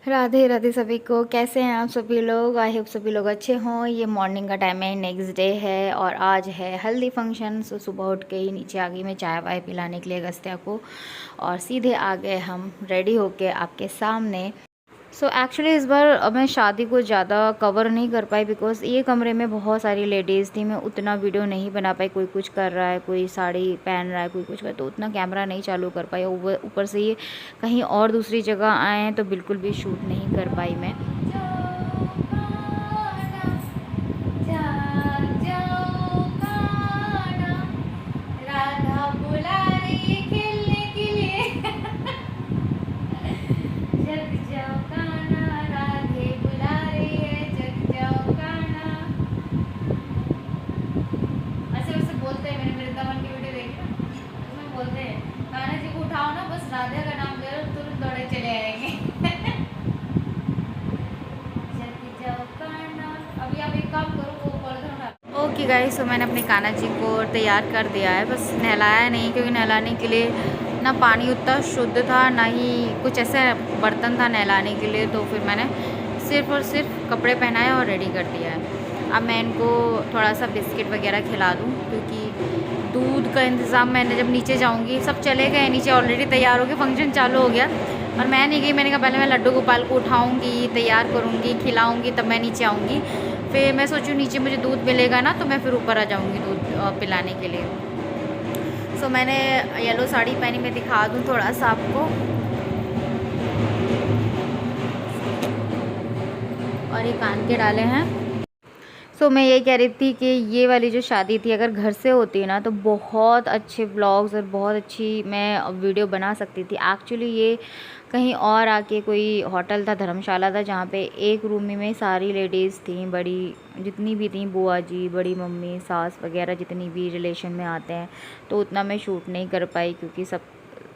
राधे राधे सभी को। कैसे हैं आप सभी लोग? आई होप सभी लोग अच्छे हों। ये मॉर्निंग का टाइम है, नेक्स्ट डे है और आज है हल्दी फंक्शन। सो सुबह उठ के ही नीचे आ गई मैं चाय वाय पिलाने के लिए गस्तिया को और सीधे आ गए हम रेडी होके आपके सामने। सो एक्चुअली इस बार मैं शादी को ज़्यादा कवर नहीं कर पाई बिकॉज़ ये कमरे में बहुत सारी लेडीज़ थी। मैं उतना वीडियो नहीं बना पाई। कोई कुछ कर रहा है, कोई साड़ी पहन रहा है, कोई कुछ कर, तो उतना कैमरा नहीं चालू कर पाई। ऊपर से ये कहीं और दूसरी जगह आए हैं तो बिल्कुल भी शूट नहीं कर पाई मैं। राधा का नाम ले लो तुरंत दौड़े चले आएंगे। अभी आप एक काम करो, वो पॉलिथीन उठा। ओके गाइस, तो मैंने अपने कान्हा जी को तैयार कर दिया है, बस नहलाया नहीं क्योंकि नहलाने के लिए ना पानी उतना शुद्ध था ना ही कुछ ऐसा बर्तन था नहलाने के लिए। तो फिर मैंने सिर्फ और सिर्फ कपड़े पहनाए और रेडी कर दिया है। अब मैं इनको थोड़ा सा बिस्किट वगैरह खिला दूँ क्योंकि दूध का इंतज़ाम मैंने जब नीचे जाऊँगी, सब चले गए नीचे ऑलरेडी तैयार हो गए, फंक्शन चालू हो गया और मैं नहीं गई। मैंने कहा पहले मैं लड्डू गोपाल को उठाऊँगी, तैयार करूँगी, खिलाऊँगी, तब मैं नीचे आऊँगी। फिर मैं सोचूँ नीचे मुझे दूध मिलेगा ना तो मैं फिर ऊपर आ जाऊँगी दूध पिलाने के लिए। सो मैंने येलो साड़ी पहनी, मैं दिखा दूँ थोड़ा सा आपको। और ये कान के डाले हैं। सो मैं ये कह रही थी कि ये वाली जो शादी थी अगर घर से होती ना तो बहुत अच्छे व्लॉग्स और बहुत अच्छी मैं वीडियो बना सकती थी। एक्चुअली ये कहीं और आके कोई होटल था, धर्मशाला था, जहाँ पे एक रूम में सारी लेडीज़ थी, बड़ी जितनी भी थी, बुआ जी, बड़ी मम्मी, सास वगैरह जितनी भी रिलेशन में आते हैं। तो उतना मैं शूट नहीं कर पाई क्योंकि सब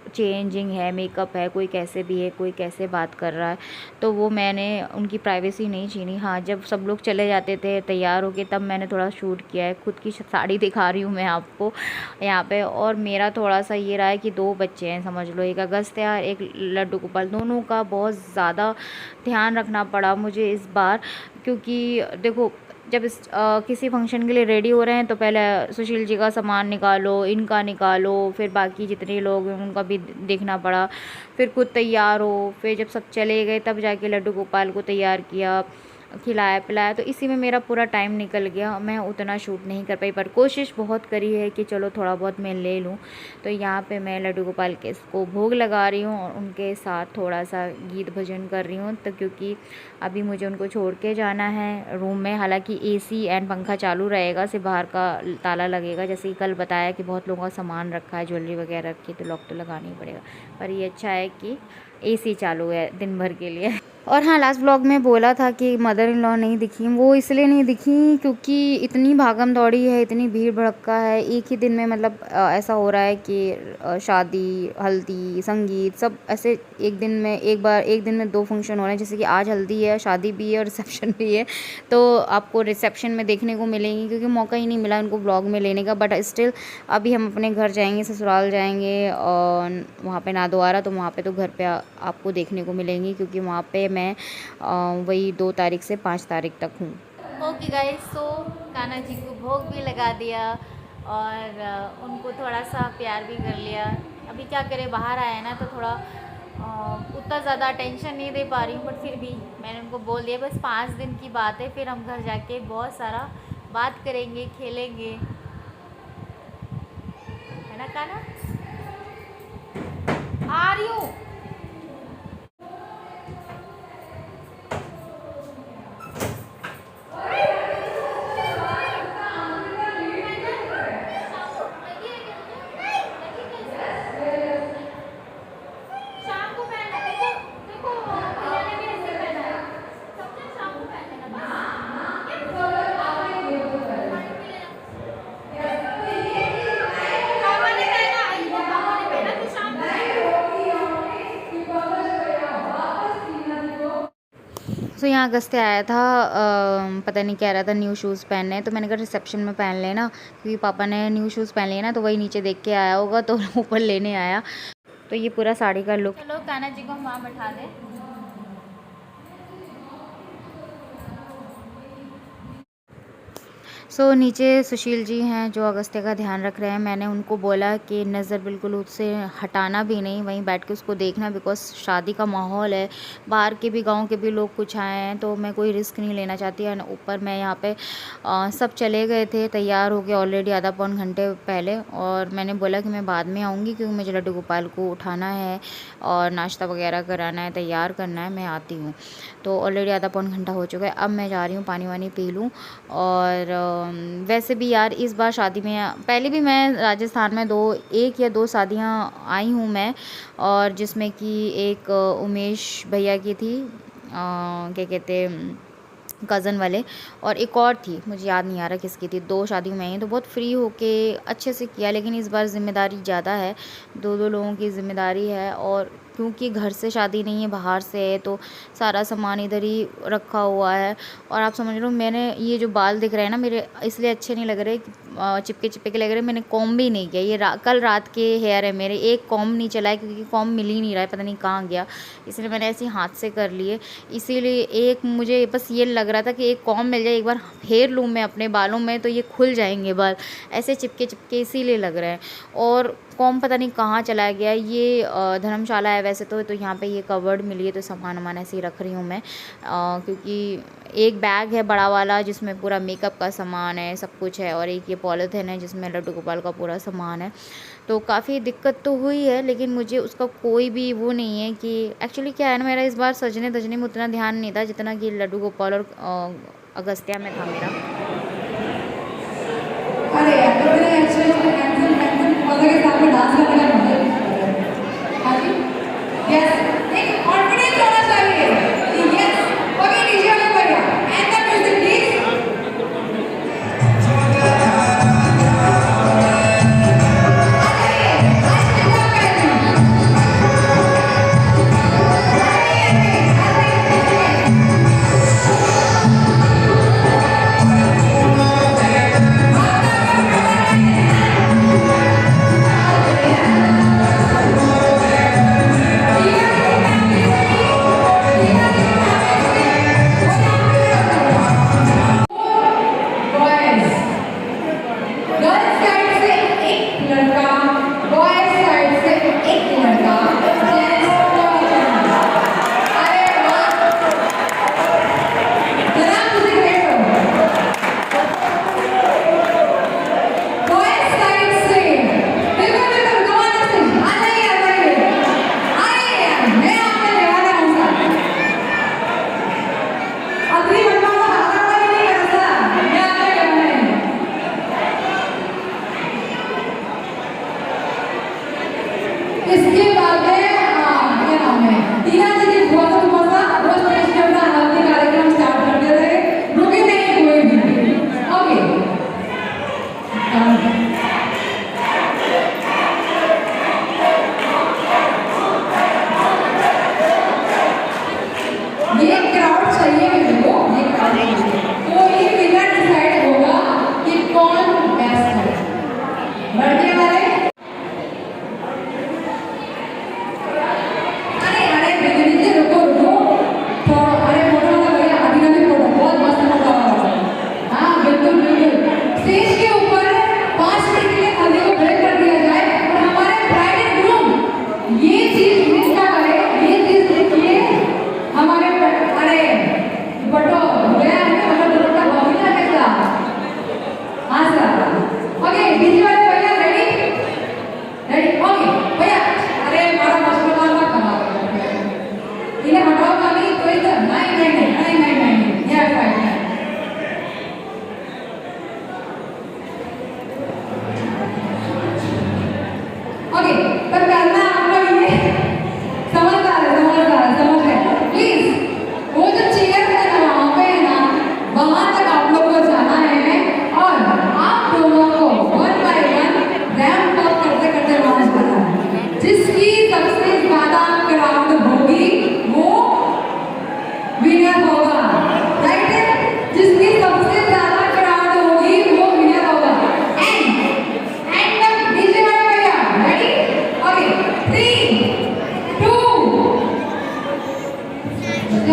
चेंजिंग है, मेकअप है, कोई कैसे भी है, कोई कैसे बात कर रहा है, तो वो मैंने उनकी प्राइवेसी नहीं छीनी। हाँ, जब सब लोग चले जाते थे तैयार होके तब मैंने थोड़ा शूट किया है। खुद की साड़ी दिखा रही हूँ मैं आपको यहाँ पे। और मेरा थोड़ा सा ये रहा है कि 2 बच्चे हैं समझ लो, एक अगस्त्या, एक लड्डू गोपाल, दोनों का बहुत ज़्यादा ध्यान रखना पड़ा मुझे इस बार। क्योंकि देखो जब किसी फंक्शन के लिए रेडी हो रहे हैं तो पहले सुशील जी का सामान निकालो, इनका निकालो, फिर बाकी जितने लोग हैं उनका भी देखना पड़ा, फिर खुद तैयार हो, फिर जब सब चले गए तब जाके लड्डू गोपाल को तैयार किया, खिलाया पिलाया। तो इसी में मेरा पूरा टाइम निकल गया, मैं उतना शूट नहीं कर पाई। पर कोशिश बहुत करी है कि चलो थोड़ा बहुत मैं ले लूँ। तो यहाँ पे मैं लड्डू गोपाल के को भोग लगा रही हूँ और उनके साथ थोड़ा सा गीत भजन कर रही हूँ। तो क्योंकि अभी मुझे उनको छोड़ के जाना है रूम में, हालांकि एसी एंड पंखा चालू रहेगा, सिर्फ बाहर का ताला लगेगा। जैसे कि कल बताया कि बहुत लोगों का सामान रखा है, ज्वेलरी वगैरह रखी, तो लॉक तो लगाना ही पड़ेगा। पर ये अच्छा है कि एसी चालू है दिन भर के लिए। और हाँ, लास्ट ब्लॉग में बोला था कि मदर इन लॉ नहीं दिखी, वो इसलिए नहीं दिखी क्योंकि इतनी भागम दौड़ी है, इतनी भीड़ भड़क्का है। एक ही दिन में मतलब ऐसा हो रहा है कि शादी, हल्दी, संगीत सब ऐसे एक दिन में, एक दिन में 2 फंक्शन हो रहे हैं। जैसे कि आज हल्दी है, शादी भी है और रिसेप्शन भी है। तो आपको रिसेप्शन में देखने को मिलेंगी क्योंकि मौका ही नहीं मिला उनको ब्लॉग में लेने का। बट स्टिल अभी हम अपने घर जाएंगे, ससुराल जाएंगे और वहाँ पे नादोआरा, तो वहाँ पे तो घर पे आपको देखने को मिलेंगी क्योंकि वहाँ पे मैं वही 2 तारीख से 5 तारीख तक हूँ। ओके गाइस, तो कान्हा जी को भोग भी लगा दिया और उनको थोड़ा सा प्यार भी कर लिया। अभी क्या करें, बाहर आया ना तो थोड़ा उतना ज़्यादा अटेंशन नहीं दे पा रही हूँ। बट फिर भी मैंने उनको बोल दिया बस 5 दिन की बात है, फिर हम घर जाके बहुत सारा बात करेंगे, खेलेंगे, है ना कान्हा? आ रही हूँ। तो यहाँ अगस्त्य आया था, पता नहीं क्या रहा था, न्यू शूज़ पहनने। तो मैंने कहा रिसेप्शन में पहन लेना क्योंकि पापा ने न्यू शूज़ पहन लिए ना, तो वही नीचे देख के आया होगा तो ऊपर लेने आया। तो ये पूरा साड़ी का लुक। चलो कान्हा जी को हम वहाँ बैठा दें। सो नीचे सुशील जी हैं जो अगस्त्य का ध्यान रख रहे हैं। मैंने उनको बोला कि नज़र बिल्कुल उससे हटाना भी नहीं, वहीं बैठ के उसको देखना, बिकॉज शादी का माहौल है, बाहर के भी गांव के भी लोग कुछ आए हैं, तो मैं कोई रिस्क नहीं लेना चाहती। और ऊपर मैं यहाँ पे सब चले गए थे तैयार हो के ऑलरेडी आधा पौन घंटे पहले, और मैंने बोला कि मैं बाद में आऊँगी क्योंकि मुझे लड्डू गोपाल को उठाना है और नाश्ता वगैरह कराना है, तैयार करना है, मैं आती हूँ। तो ऑलरेडी आधा पौन घंटा हो चुका है। अब मैं जा रही हूँ पानी वानी पी लूँ। और वैसे भी यार इस बार शादी में, पहले भी मैं राजस्थान में 1 या 2 शादियाँ आई हूँ मैं, और जिसमें कि एक उमेश भैया की थी, क्या कहते कज़न वाले, और एक और थी, मुझे याद नहीं आ रहा किसकी थी। 2 शादियों में आई तो बहुत फ्री होके अच्छे से किया, लेकिन इस बार ज़िम्मेदारी ज़्यादा है, 2-2 लोगों की ज़िम्मेदारी है। और क्योंकि घर से शादी नहीं है, बाहर से है, तो सारा सामान इधर ही रखा हुआ है। और आप समझ लो, मैंने ये जो बाल दिख रहे हैं ना मेरे, इसलिए अच्छे नहीं लग रहे, चिपके चिपके लग रहे, मैंने कॉम्ब भी नहीं किया। ये कल रात के हेयर है मेरे, एक कॉम्ब नहीं चला है क्योंकि कॉम्ब मिल ही नहीं रहा है, पता नहीं कहाँ गया, इसलिए मैंने ऐसे ही हाथ से कर लिए। इसीलिए एक मुझे बस ये लग रहा था कि एक कॉम्ब मिल जाए, एक बार फेर लूँ मैं अपने बालों में तो ये खुल जाएंगे बाल, ऐसे चिपके चिपके इसीलिए लग रहे हैं। और कॉम्ब पता नहीं कहाँ चला गया। ये धर्मशाला है वैसे तो यहाँ पे ये कवर्ड मिली है, तो सामान वामान ऐसे ही रख रही हूँ मैं, क्योंकि एक बैग है बड़ा वाला जिसमें पूरा मेकअप का सामान है, सब कुछ है, और एक ये पॉलीथिन है जिसमें लड्डू गोपाल का पूरा सामान है। तो काफ़ी दिक्कत तो हुई है, लेकिन मुझे उसका कोई भी वो नहीं है कि एक्चुअली क्या है ना, मेरा इस बार सजने धजने में उतना ध्यान नहीं था जितना कि लड्डू गोपाल और अगस्त्या में था मेरा। अरे यार, तो मैंने एक्चुअली पौधे के साथ में डांस करने का मजा हाँ जी यस, एक कॉन्फिडेंस होना चाहिए कि यस। ओके डीजे वाले भैया, एंड द म्यूजिक प्लीज। इसके बाद क्या नाम है, टीना जी की बहुत वो स्टेज के अपना हल्दी कार्यक्रम स्टार्ट करते रहे, रुके नहीं कोई भी। ओके ये क्राउड चाहिए मेरे को, ये क्राउड चाहिए, तो ये विनर डिसाइड होगा कि कौन बेस्ट है। बढ़ने वाले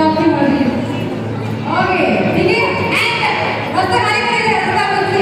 आपकी मर्जी। ओके ठीक है, एंड रास्ता खाली करिए, रास्ता बंद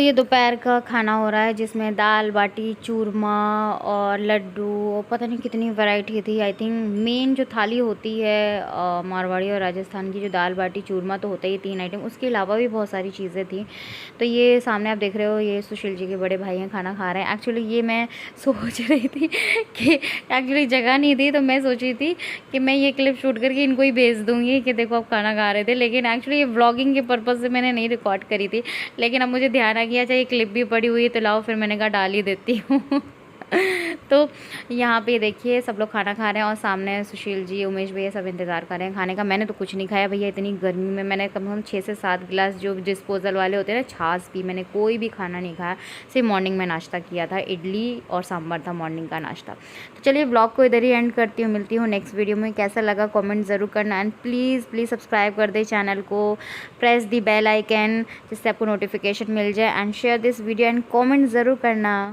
ये दोपहर का खाना हो रहा है जिसमें दाल बाटी चूरमा और लड्डू और पता नहीं कितनी वैरायटी थी। आई थिंक मेन जो थाली होती है मारवाड़ी और राजस्थान की, जो दाल बाटी चूरमा तो होता ही 3 आइटम, उसके अलावा भी बहुत सारी चीज़ें थी। तो ये सामने आप देख रहे हो, ये सुशील जी के बड़े भाई हैं, खाना खा रहे हैं। एक्चुअली ये मैं सोच रही थी कि एक्चुअली जगह नहीं थी, तो मैं सोच रही थी कि मैं ये क्लिप शूट करके इनको ही भेज दूँगी कि देखो आप खाना खा रहे थे। लेकिन एक्चुअली ये व्लॉगिंग के पर्पज़ से मैंने नहीं रिकॉर्ड करी थी। लेकिन अब मुझे ध्यान आ गया, अच्छा ये क्लिप भी पड़ी हुई है तो लाओ, फिर मैंने कहा डाल ही देती हूँ। तो यहाँ पे देखिए सब लोग खाना खा रहे हैं और सामने सुशील जी उमेश भैया सब इंतज़ार कर रहे हैं खाने का। मैंने तो कुछ नहीं खाया भैया, इतनी गर्मी में मैंने कम से कम 6 से 7 गिलास जो डिस्पोजल वाले होते हैं ना छाछ पी। मैंने कोई भी खाना नहीं खाया, सिर्फ मॉर्निंग में नाश्ता किया था, इडली और सांभर था मॉर्निंग का नाश्ता। तो चलिए ब्लॉग को इधर ही एंड करती हूँ, मिलती हूँ नेक्स्ट वीडियो में। कैसा लगा कॉमेंट ज़रूर करना एंड प्लीज़ सब्सक्राइब कर दे चैनल को, प्रेस दी बेल आइकन जिससे आपको नोटिफिकेशन मिल जाए and share this video and comment ज़रूर करना।